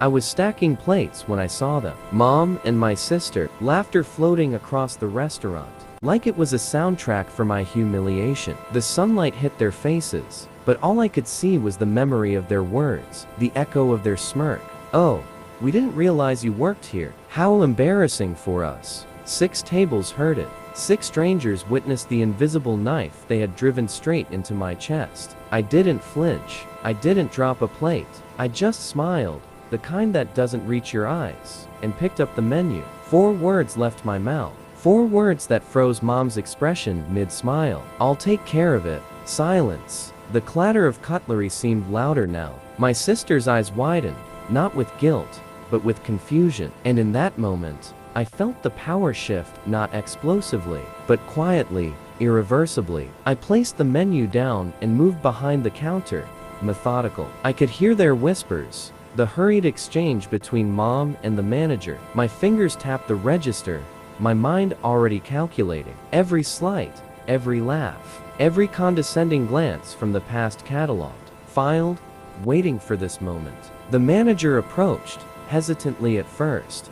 I was stacking plates when I saw them. Mom and my sister, laughter floating across the restaurant, like it was a soundtrack for my humiliation. The sunlight hit their faces, but all I could see was the memory of their words, the echo of their smirk. "Oh, we didn't realize you worked here. How embarrassing for us." 6 tables heard it. 6 strangers witnessed the invisible knife they had driven straight into my chest. I didn't flinch. I didn't drop a plate. I just smiled, the kind that doesn't reach your eyes, and picked up the menu. 4 words left my mouth. 4 words that froze Mom's expression mid-smile. "I'll take care of it." Silence. The clatter of cutlery seemed louder now. My sister's eyes widened, not with guilt, but with confusion. And in that moment, I felt the power shift, not explosively, but quietly, irreversibly. I placed the menu down and moved behind the counter, methodical. I could hear their whispers, the hurried exchange between Mom and the manager. My fingers tapped the register, my mind already calculating. Every slight, every laugh, every condescending glance from the past cataloged, filed, waiting for this moment. The manager approached, hesitantly at first.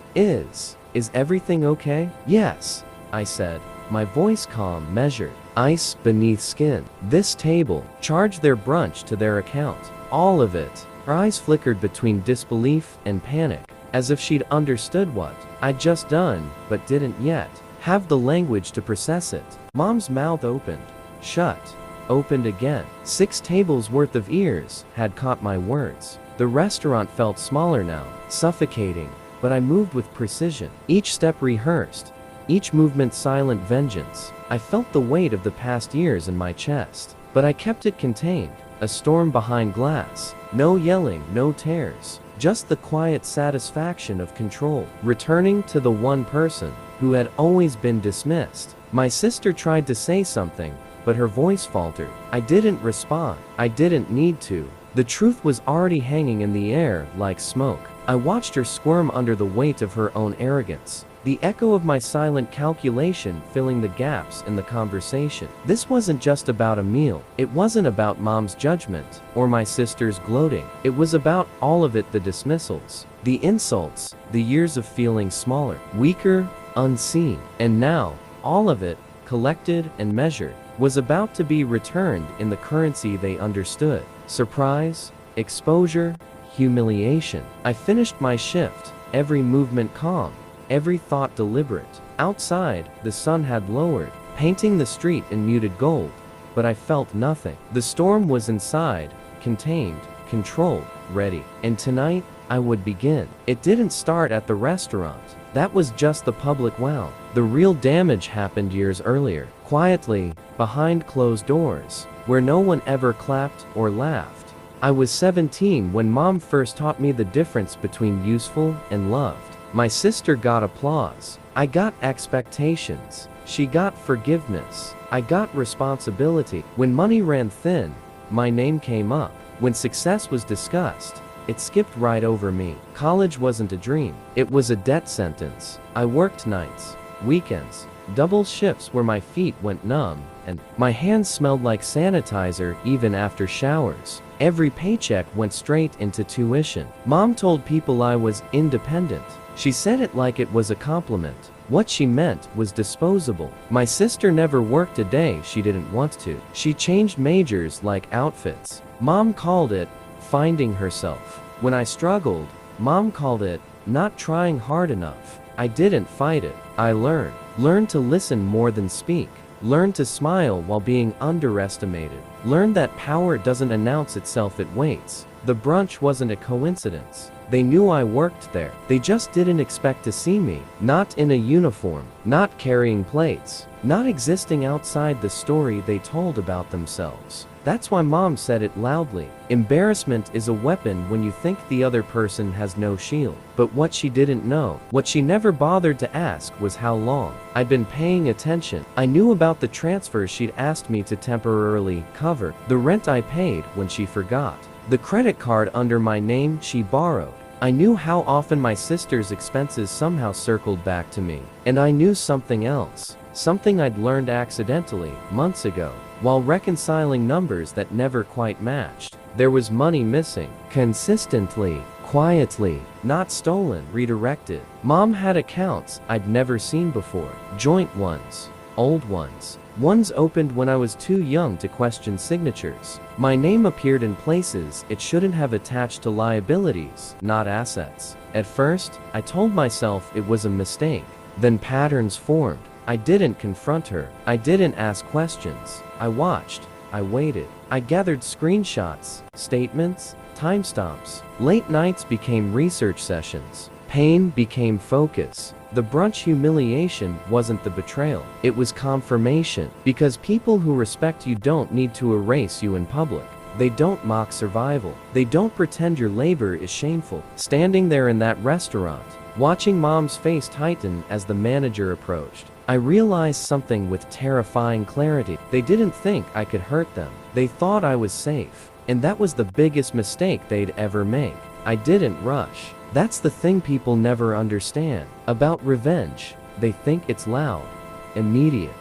Is everything okay?" "Yes," I said, my voice calm, measured. "Ice beneath skin. This table, charge their brunch to their account. All of it." Her eyes flickered between disbelief and panic, as if she'd understood what I'd just done, but didn't yet have the language to process it. Mom's mouth opened, shut, opened again. 6 tables worth of ears had caught my words. The restaurant felt smaller now, suffocating, but I moved with precision. Each step rehearsed, each movement silent vengeance. I felt the weight of the past years in my chest, but I kept it contained. A storm behind glass. No yelling, no tears. Just the quiet satisfaction of control. Returning to the one person who had always been dismissed. My sister tried to say something, but her voice faltered. I didn't respond. I didn't need to. The truth was already hanging in the air like smoke. I watched her squirm under the weight of her own arrogance, the echo of my silent calculation filling the gaps in the conversation. This wasn't just about a meal. It wasn't about Mom's judgment, or my sister's gloating. It was about all of it: the dismissals, the insults, the years of feeling smaller, weaker, unseen. And now, all of it, collected and measured, was about to be returned in the currency they understood: surprise, exposure, humiliation. I finished my shift, every movement calm, every thought deliberate. Outside, the sun had lowered, painting the street in muted gold, but I felt nothing. The storm was inside, contained, controlled, ready. And tonight, I would begin. It didn't start at the restaurant. That was just the public wow. The real damage happened years earlier, quietly, behind closed doors, where no one ever clapped or laughed. I was 17 when Mom first taught me the difference between useful and loved. My sister got applause. I got expectations. She got forgiveness. I got responsibility. When money ran thin, my name came up. When success was discussed, it skipped right over me. College wasn't a dream. It was a death sentence. I worked nights, weekends, double shifts where my feet went numb, and my hands smelled like sanitizer even after showers. Every paycheck went straight into tuition. Mom told people I was independent. She said it like it was a compliment. What she meant was disposable. My sister never worked a day she didn't want to. She changed majors like outfits. Mom called it finding herself. When I struggled, Mom called it not trying hard enough. I didn't fight it. I learned. Learned to listen more than speak. Learned to smile while being underestimated. Learned that power doesn't announce itself, it waits. The brunch wasn't a coincidence. They knew I worked there. They just didn't expect to see me. Not in a uniform. Not carrying plates. Not existing outside the story they told about themselves. That's why Mom said it loudly. Embarrassment is a weapon when you think the other person has no shield. But what she didn't know, what she never bothered to ask, was how long I'd been paying attention. I knew about the transfers she'd asked me to temporarily cover, the rent I paid when she forgot, the credit card under my name she borrowed. I knew how often my sister's expenses somehow circled back to me. And I knew something else. Something I'd learned accidentally, months ago, while reconciling numbers that never quite matched. There was money missing. Consistently, Quietly, not stolen, redirected. Mom had accounts I'd never seen before. Joint ones, old ones, ones opened when I was too young to question signatures. My name appeared in places it shouldn't have attached to liabilities, not assets. At first, I told myself it was a mistake. Then patterns formed. I didn't confront her. I didn't ask questions. I watched. I waited. I gathered screenshots, statements, timestamps. Late nights became research sessions. Pain became focus. The brunch humiliation wasn't the betrayal. It was confirmation. Because people who respect you don't need to erase you in public. They don't mock survival. They don't pretend your labor is shameful. Standing there in that restaurant, watching Mom's face tighten as the manager approached, I realized something with terrifying clarity. They didn't think I could hurt them. They thought I was safe. And that was the biggest mistake they'd ever make. I didn't rush. That's the thing people never understand about revenge. They think it's loud, immediate,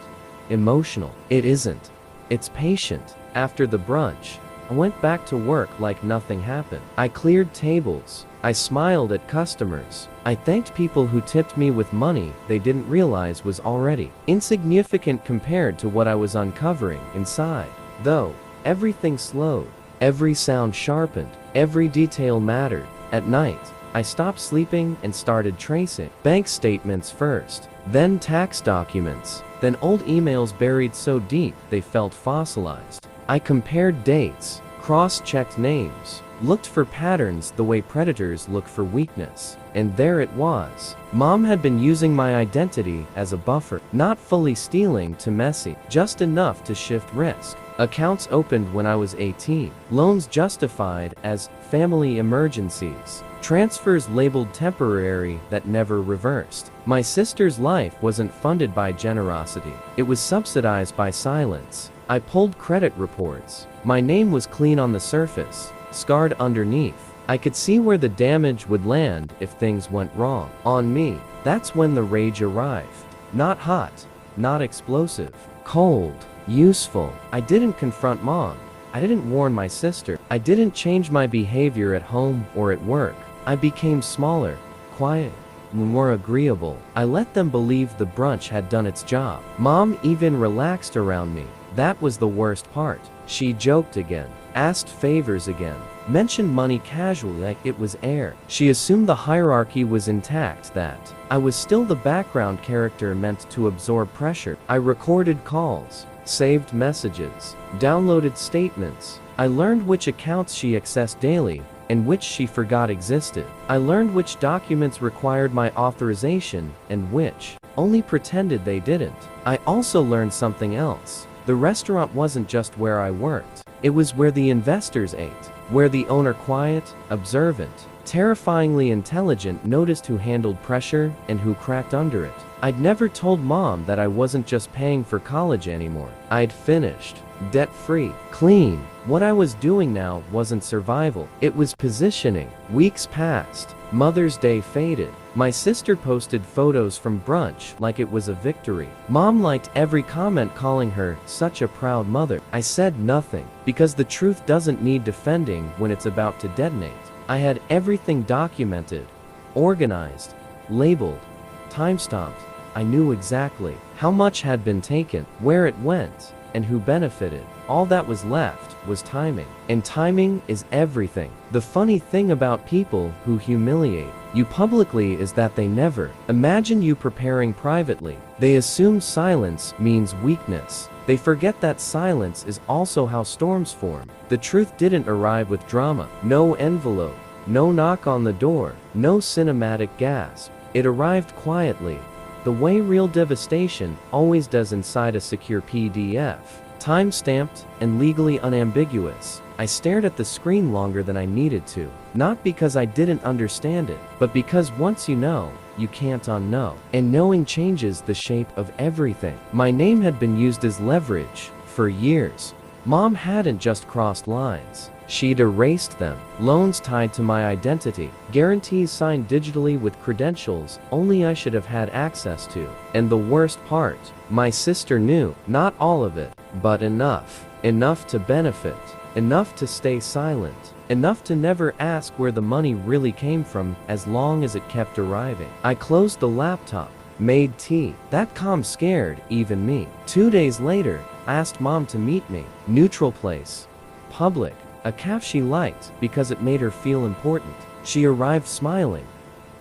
emotional. It isn't. It's patient. After the brunch, I went back to work like nothing happened. I cleared tables. I smiled at customers. I thanked people who tipped me with money they didn't realize was already insignificant compared to what I was uncovering inside. Though, everything slowed. Every sound sharpened. Every detail mattered. At night, I stopped sleeping and started tracing. Bank statements first, then tax documents, then old emails buried so deep they felt fossilized. I compared dates, cross-checked names, looked for patterns the way predators look for weakness. And there it was. Mom had been using my identity as a buffer, not fully stealing to messy, just enough to shift risk. Accounts opened when I was 18, loans justified as family emergencies, transfers labeled temporary that never reversed. My sister's life wasn't funded by generosity. It was subsidized by silence. I pulled credit reports. My name was clean on the surface, scarred underneath. I could see where the damage would land if things went wrong. On me, that's when the rage arrived. Not hot, not explosive, cold, useful. I didn't confront Mom. I didn't warn my sister. I didn't change my behavior at home or at work. I became smaller, quiet, more agreeable. I let them believe the brunch had done its job. Mom even relaxed around me. That was the worst part. She joked again, asked favors again, mentioned money casually like it was air. She assumed the hierarchy was intact, that I was still the background character meant to absorb pressure. I recorded calls, saved messages, downloaded statements. I learned which accounts she accessed daily and which she forgot existed. I learned which documents required my authorization and which only pretended they didn't. I also learned something else. The restaurant wasn't just where I worked. It was where the investors ate, where the owner, quiet, observant, terrifyingly intelligent, noticed who handled pressure and who cracked under it. I'd never told Mom that I wasn't just paying for college anymore. I'd finished, debt-free, clean. What I was doing now wasn't survival. It was positioning. Weeks passed. Mother's Day faded. My sister posted photos from brunch like it was a victory. Mom liked every comment calling her such a proud mother. I said nothing, because the truth doesn't need defending when it's about to detonate. I had everything documented, organized, labeled, timestamped. I knew exactly how much had been taken, where it went, and who benefited. All that was left was timing. And timing is everything. The funny thing about people who humiliate you publicly is that they never imagine you preparing privately. They assume silence means weakness. They forget that silence is also how storms form. The truth didn't arrive with drama. No envelope, no knock on the door, no cinematic gasp. It arrived quietly, the way real devastation always does inside a secure PDF. Time-stamped and legally unambiguous. I stared at the screen longer than I needed to. Not because I didn't understand it, but because once you know, you can't unknow. And knowing changes the shape of everything. My name had been used as leverage for years. Mom hadn't just crossed lines. She'd erased them. Loans tied to my identity. Guarantees signed digitally with credentials only I should have had access to. And the worst part, my sister knew. Not all of it, but enough. Enough to benefit. enough to stay silent, enough to never ask where the money really came from as long as it kept arriving. I closed the laptop, made tea. That calm scared even me. 2 days later, I asked Mom to meet me. Neutral place. Public. A cafe she liked because it made her feel important. She arrived smiling,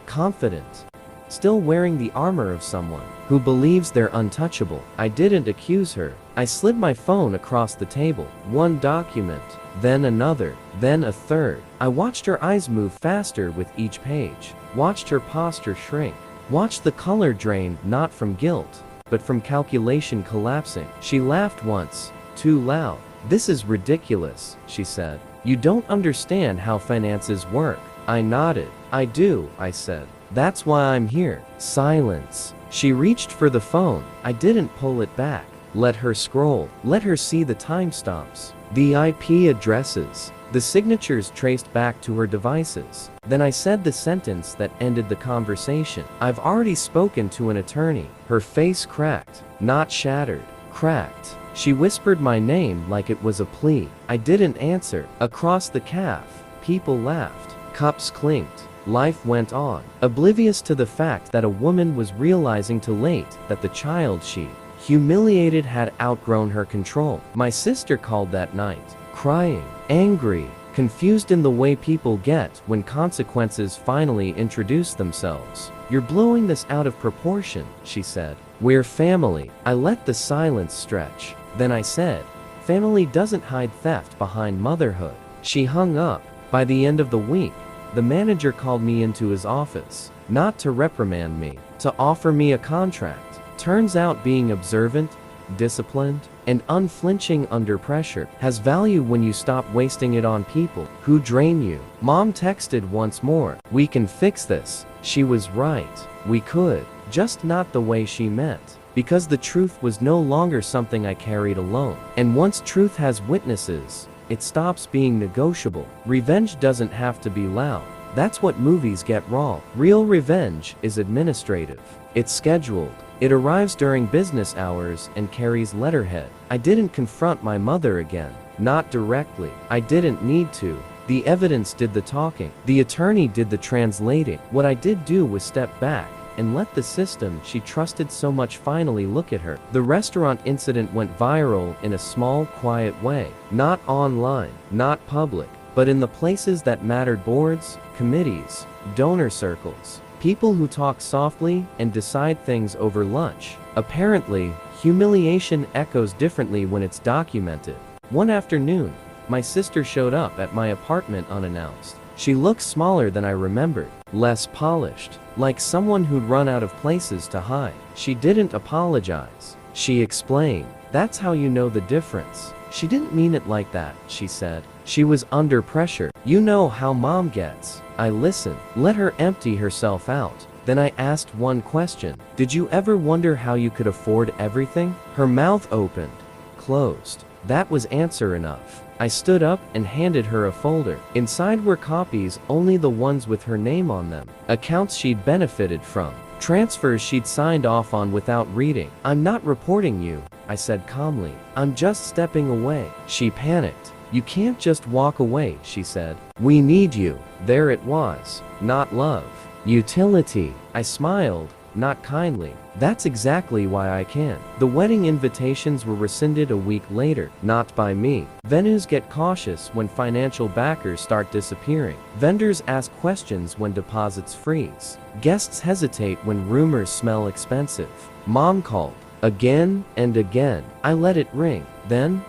confident, still wearing the armor of someone who believes they're untouchable. I didn't accuse her. I slid my phone across the table. One document, then another, then a third. I watched her eyes move faster with each page, watched her posture shrink, watched the color drain not from guilt, but from calculation collapsing. She laughed once, too loud. "This is ridiculous," she said. "You don't understand how finances work." I nodded. "I do," I said. "That's why I'm here." Silence. She reached for the phone. I didn't pull it back. Let her scroll. Let her see the timestamps, the IP addresses, the signatures traced back to her devices. Then I said the sentence that ended the conversation. "I've already spoken to an attorney." Her face cracked, not shattered, cracked. She whispered my name like it was a plea. I didn't answer. Across the cafe, people laughed. Cups clinked. Life went on, oblivious to the fact that a woman was realizing too late that the child she humiliated had outgrown her control. My sister called that night, crying, angry, confused in the way people get when consequences finally introduce themselves. "You're blowing this out of proportion," she said. "We're family." I let the silence stretch. Then I said, "Family doesn't hide theft behind motherhood." She hung up. By the end of the week, the manager called me into his office, not to reprimand me, to offer me a contract. Turns out being observant, disciplined, and unflinching under pressure has value when you stop wasting it on people who drain you. Mom texted once more. "We can fix this." She was right. We could, just not the way she meant. Because the truth was no longer something I carried alone. And once truth has witnesses, it stops being negotiable. Revenge doesn't have to be loud. That's what movies get wrong. Real revenge is administrative. It's scheduled. It arrives during business hours and carries letterhead. I didn't confront my mother again. Not directly. I didn't need to. The evidence did the talking. The attorney did the translating. What I did do was step back and let the system she trusted so much finally look at her. The restaurant incident went viral in a small, quiet way. Not online, not public, but in the places that mattered: boards, committees, donor circles, people who talk softly and decide things over lunch. Apparently, humiliation echoes differently when it's documented. One afternoon, my sister showed up at my apartment unannounced. She looked smaller than I remembered, less polished, like someone who'd run out of places to hide. She didn't apologize. She explained, "That's how you know the difference." She didn't mean it like that, she said. She was under pressure. "You know how Mom gets." I listened, let her empty herself out. Then I asked one question. "Did you ever wonder how you could afford everything?" Her mouth opened, closed. That was answer enough. I stood up and handed her a folder. Inside were copies, only the ones with her name on them. Accounts she'd benefited from. Transfers she'd signed off on without reading. "I'm not reporting you," I said calmly. "I'm just stepping away." She panicked. "You can't just walk away," she said. "We need you." There it was. Not love. Utility. I smiled, not kindly. "That's exactly why I can." The wedding invitations were rescinded a week later, not by me. Venues get cautious when financial backers start disappearing. Vendors ask questions when deposits freeze. Guests hesitate when rumors smell expensive. Mom called. Again and again. I let it ring. Then,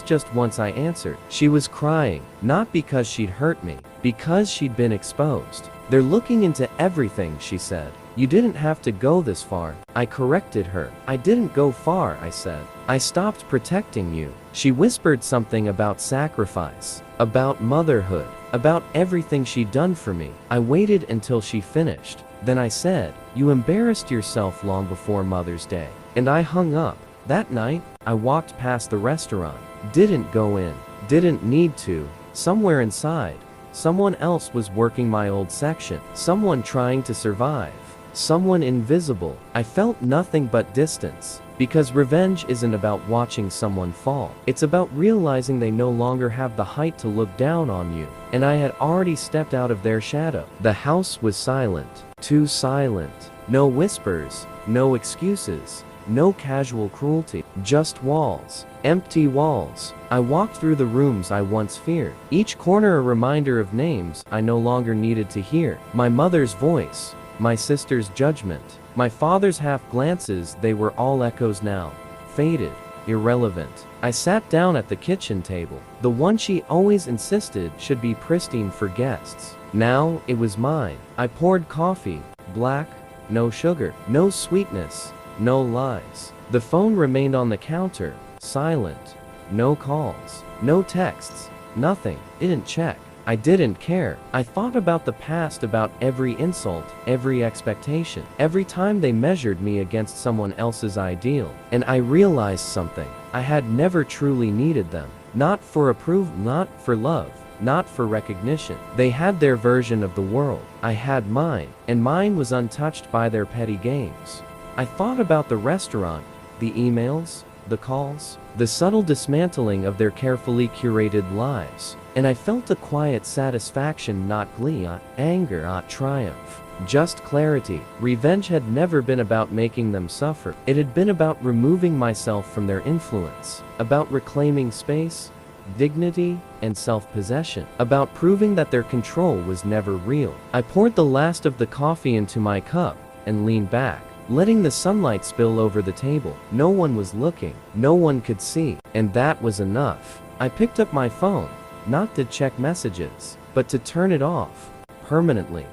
just once I answered. She was crying, not because she'd hurt me, because she'd been exposed. "They're looking into everything," she said. "You didn't have to go this far." I corrected her. "I didn't go far," I said. "I stopped protecting you." She whispered something about sacrifice, about motherhood, about everything she'd done for me. I waited until she finished. Then I said, "You embarrassed yourself long before Mother's Day." And I hung up. That night, I walked past the restaurant. Didn't go in. Didn't need to. Somewhere inside, someone else was working my old section. Someone trying to survive. Someone invisible. I felt nothing but distance. Because revenge isn't about watching someone fall. It's about realizing they no longer have the height to look down on you. And I had already stepped out of their shadow. The house was silent. Too silent. No whispers. No excuses. No casual cruelty. Just walls. Empty walls. I walked through the rooms I once feared. Each corner a reminder of names I no longer needed to hear. My mother's voice. My sister's judgment. My father's half glances, they were all echoes now. Faded. Irrelevant. I sat down at the kitchen table. The one she always insisted should be pristine for guests. Now, it was mine. I poured coffee. Black. No sugar. No sweetness. No lies. The phone remained on the counter. Silent. No calls. No texts. Nothing. Didn't check. I didn't care. I thought about the past, about every insult, every expectation, every time they measured me against someone else's ideal. And I realized something. I had never truly needed them. Not for approval, not for love, not for recognition. They had their version of the world. I had mine, and mine was untouched by their petty games. I thought about the restaurant, the emails, the calls, the subtle dismantling of their carefully curated lives. And I felt a quiet satisfaction, not glee, not anger, not triumph. Just clarity. Revenge had never been about making them suffer. It had been about removing myself from their influence. About reclaiming space, dignity, and self-possession. About proving that their control was never real. I poured the last of the coffee into my cup and leaned back, letting the sunlight spill over the table. No one was looking. No one could see. And that was enough. I picked up my phone. Not to check messages, but to turn it off. Permanently.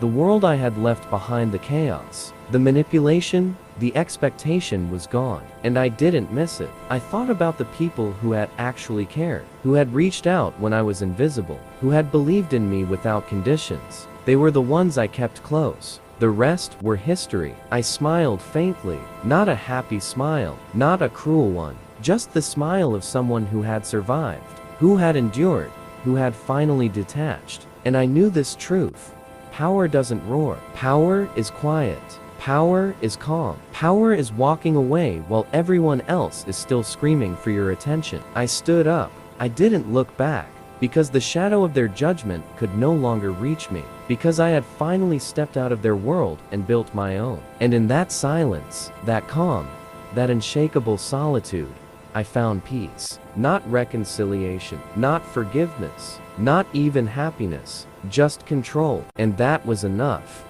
The world I had left behind, the chaos, the manipulation, the expectation was gone. And I didn't miss it. I thought about the people who had actually cared, who had reached out when I was invisible, who had believed in me without conditions. They were the ones I kept close. The rest were history. I smiled faintly. Not a happy smile, not a cruel one. Just the smile of someone who had survived, who had endured, who had finally detached. And I knew this truth. Power doesn't roar. Power is quiet. Power is calm. Power is walking away while everyone else is still screaming for your attention. I stood up. I didn't look back, because the shadow of their judgment could no longer reach me, because I had finally stepped out of their world and built my own. And in that silence, that calm, that unshakable solitude, I found peace. Not reconciliation, not forgiveness, not even happiness, just control. And that was enough.